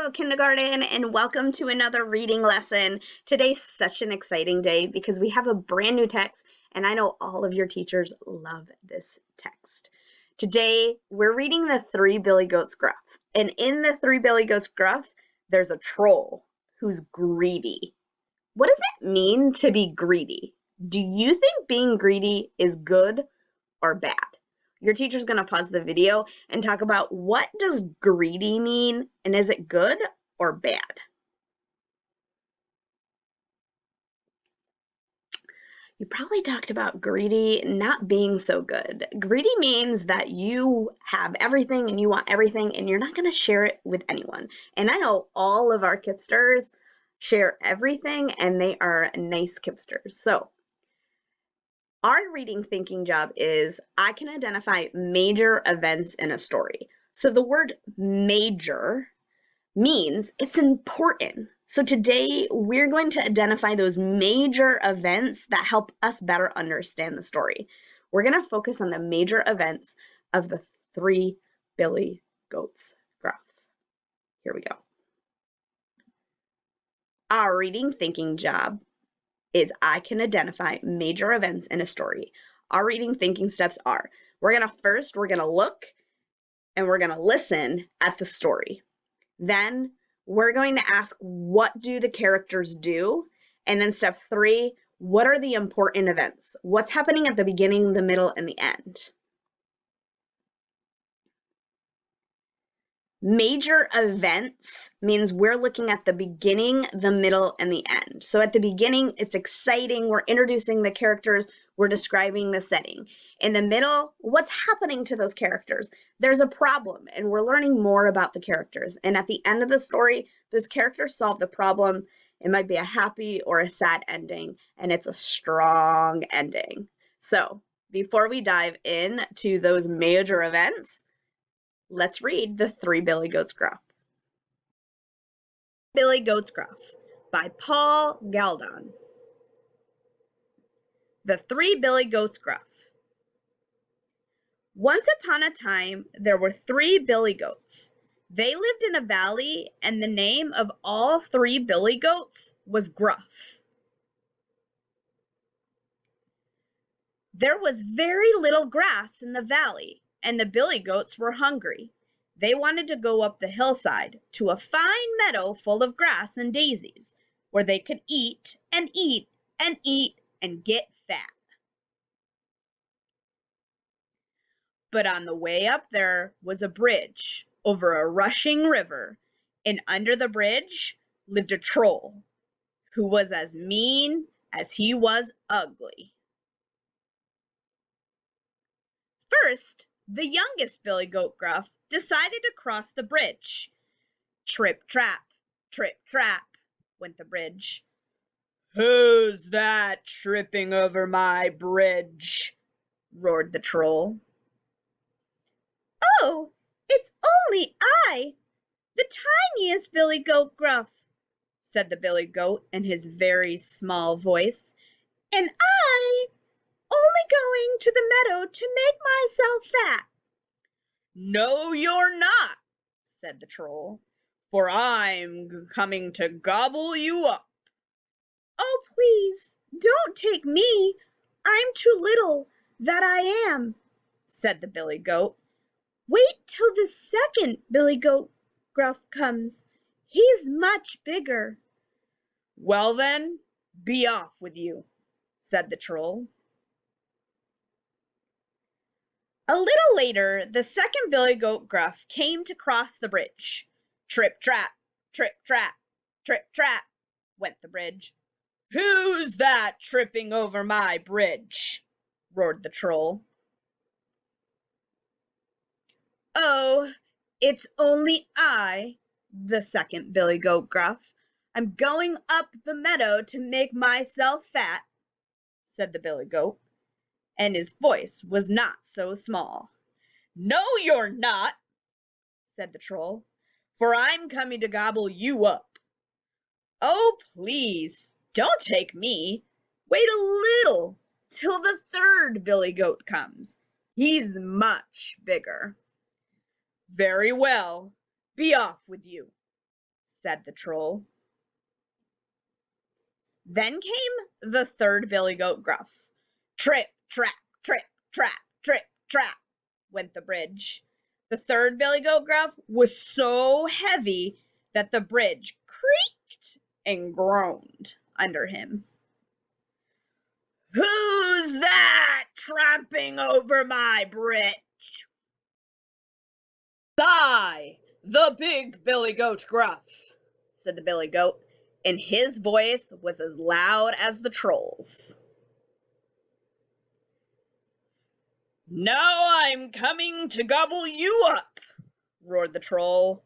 Hello, kindergarten, and welcome to another reading lesson. Today's such an exciting day because we have a brand new text, and I know all of your teachers love this text. Today, we're reading the Threebilly Goats Gruff, and in the Threebilly Goats Gruff, there's a troll who's greedy. What does it mean to be greedy? Do you think being greedy is good or bad? Your teacher's going to pause the video and talk about what does greedy mean and is it good or bad? You probably talked about greedy not being so good. Greedy means that you have everything and you want everything and you're not going to share it with anyone. And I know all of our Kipsters share everything and they are nice Kipsters. So our reading thinking job is I can identify major events in a story. So the word major means it's important. So today we're going to identify those major events that help us better understand the story. We're going to focus on the major events of the Threebilly Goats Gruff. Here we go. Our reading thinking job is I can identify major events in a story. Our reading thinking steps are, we're going to look and we're going to listen at the story. Then we're going to ask, what do the characters do? And then step 3, what are the important events? What's happening at the beginning, the middle, and the end? Major events means we're looking at the beginning, the middle, and the end. So at the beginning, it's exciting. We're introducing the characters. We're describing the setting. In the middle, what's happening to those characters? There's a problem, and we're learning more about the characters. And at the end of the story, those characters solve the problem. It might be a happy or a sad ending, and it's a strong ending. So before we dive into those major events, let's read the Threebilly Goats Gruff. Billy Goats Gruff by Paul Galdon. The Threebilly Goats Gruff. Once upon a time, there were 3 billy goats. They lived in a valley, and the name of all 3 billy goats was Gruff. There was very little grass in the valley, and the billy goats were hungry. They wanted to go up the hillside to a fine meadow full of grass and daisies, where they could eat and eat and eat and get fat. But on the way up there was a bridge over a rushing river, and under the bridge lived a troll who was as mean as he was ugly. First, the youngest Billy Goat Gruff decided to cross the bridge. Trip, trap, went the bridge. Who's that tripping over my bridge? Roared the troll. Oh, it's only I, the tiniest Billy Goat Gruff, said the Billy Goat in his very small voice, and I only going to the meadow to make myself fat. No, you're not, said the troll, for I'm coming to gobble you up. Oh, please, don't take me. I'm too little, that I am, said the Billy Goat. Wait till the second Billy Goat Gruff comes. He's much bigger. Well then, be off with you, said the troll. A little later, the second Billy Goat Gruff came to cross the bridge. Trip, trap, went the bridge. Who's that tripping over my bridge? Roared the troll. Oh, it's only I, the second Billy Goat Gruff. I'm going up the meadow to make myself fat, said the Billy Goat, and his voice was not so small. No, you're not, said the troll, for I'm coming to gobble you up. Oh, please, don't take me. Wait a little till the third Billy Goat comes. He's much bigger. Very well, be off with you, said the troll. Then came the third billy goat gruff. Trip, trap, trip, trap, trip, trap, went the bridge. The third billy goat gruff was so heavy that the bridge creaked and groaned under him. Who's that tramping over my bridge? I, the big billy goat gruff, said the billy goat, and his voice was as loud as the troll's. Now I'm coming to gobble you up, roared the troll.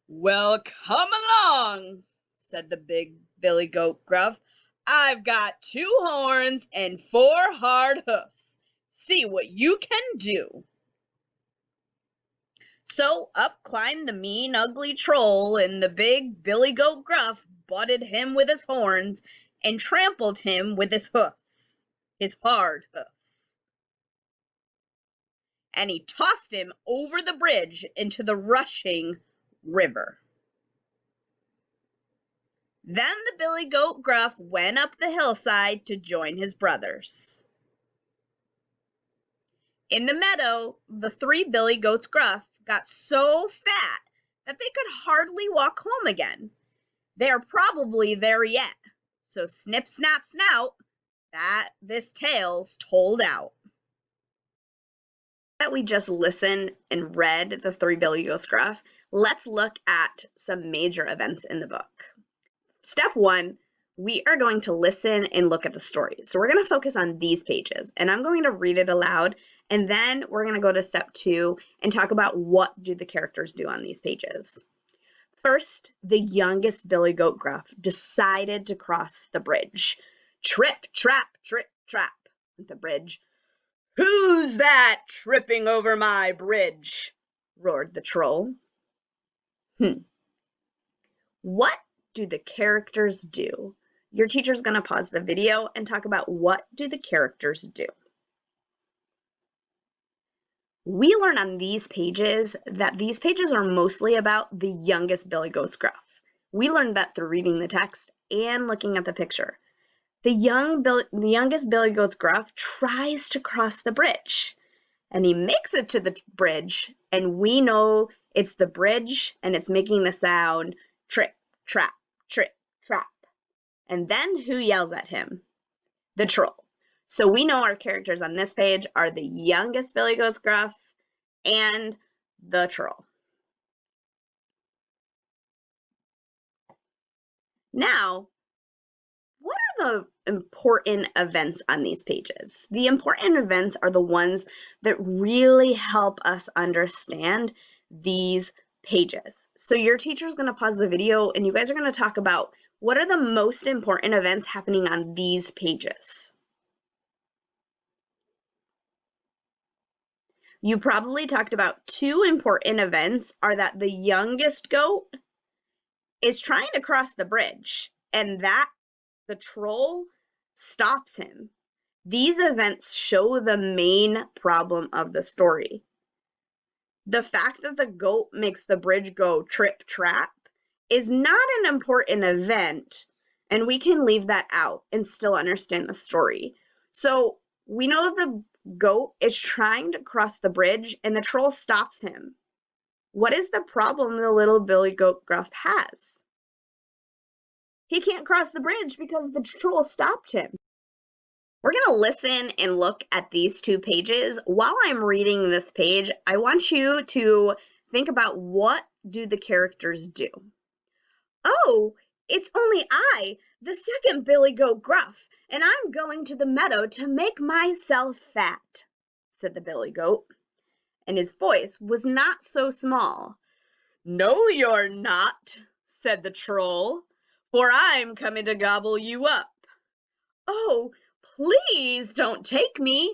Well, come along, said the big billy goat gruff. I've got 2 horns and 4 hard hoofs. See what you can do. So up climbed the mean, ugly troll, and the big billy goat gruff butted him with his horns and trampled him with his hoofs, his hard hoofs. And he tossed him over the bridge into the rushing river. Then the billy goat gruff went up the hillside to join his brothers. In the meadow, the 3 billy goats gruff got so fat that they could hardly walk home again. They are probably there yet, so snip, snap, snout, that this tale's told out. That we just listened and read the 3 billy goats gruff, let's look at some major events in the book. Step 1, we are going to listen and look at the story. So we're going to focus on these pages, and I'm going to read it aloud, and then we're going to go to step 2 and talk about what do the characters do on these pages. First, the youngest billy goat gruff decided to cross the bridge. Trip, trap, went the bridge. Who's that tripping over my bridge? Roared the troll. What do the characters do? Your teacher's going to pause the video and talk about what do the characters do. We learn on these pages that these pages are mostly about the youngest billy goat gruff. We learned that through reading the text and looking at the picture. The youngest billy goat gruff tries to cross the bridge, and he makes it to the bridge, and we know it's the bridge, and it's making the sound trip, trap, trip, trap. And then who yells at him? The troll. So we know our characters on this page are the youngest billy goat gruff and the troll. Now, what are the important events on these pages? The important events are the ones that really help us understand these pages. So your teacher's going to pause the video and you guys are going to talk about what are the most important events happening on these pages. You probably talked about 2 important events are that the youngest goat is trying to cross the bridge and that the troll stops him. These events show the main problem of the story. The fact that the goat makes the bridge go trip trap is not an important event, and we can leave that out and still understand the story. So we know the goat is trying to cross the bridge and the troll stops him. What is the problem the little billy goat gruff has? He can't cross the bridge because the troll stopped him. We're going to listen and look at these 2 pages. While I'm reading this page, I want you to think about what do the characters do. Oh, it's only I, the second billy goat gruff, and I'm going to the meadow to make myself fat, said the billy goat, and his voice was not so small. No, you're not, said the troll, for I'm coming to gobble you up. Oh, please don't take me.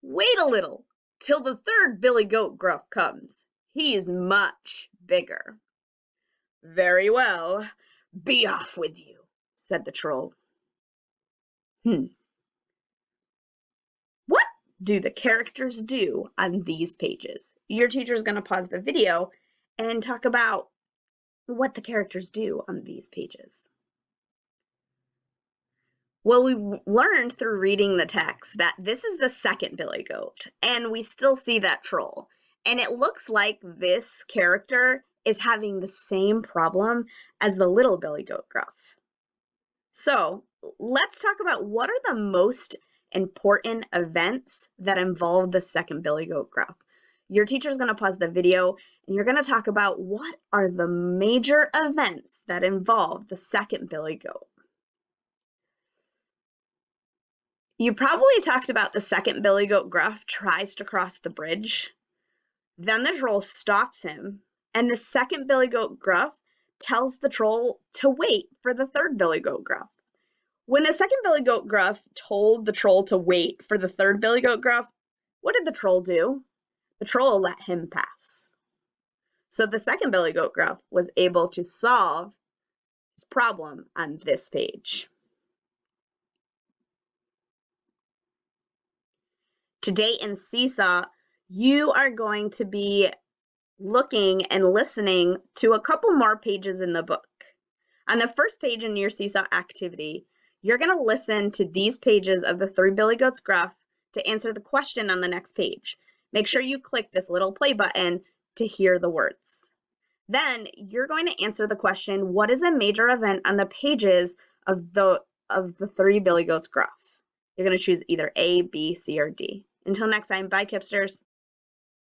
Wait a little till the third billy goat gruff comes. He's much bigger. Very well, be off with you, said the troll. What do the characters do on these pages? Your teacher's going to pause the video and talk about what the characters do on these pages. Well, we learned through reading the text that this is the second Billy Goat, and we still see that troll. And it looks like this character is having the same problem as the little Billy Goat Gruff. So let's talk about what are the most important events that involve the second Billy Goat Gruff. Your teacher's going to pause the video and you're going to talk about what are the major events that involve the second Billy Goat. You probably talked about the second Billy Goat Gruff tries to cross the bridge. Then the troll stops him, and the second Billy Goat Gruff tells the troll to wait for the third Billy Goat Gruff. When the second Billy Goat Gruff told the troll to wait for the third Billy Goat Gruff, what did the troll do? The troll let him pass. So the second Billy Goat Gruff was able to solve his problem on this page. Today in Seesaw, you are going to be looking and listening to a couple more pages in the book. On the first page in your Seesaw activity, you're going to listen to these pages of the Three Billy Goats Gruff to answer the question on the next page. Make sure you click this little play button to hear the words. Then you're going to answer the question, what is a major event on the pages of the Three Billy Goats Gruff? You're going to choose either A, B, C, or D. Until next time, bye, Kipsters.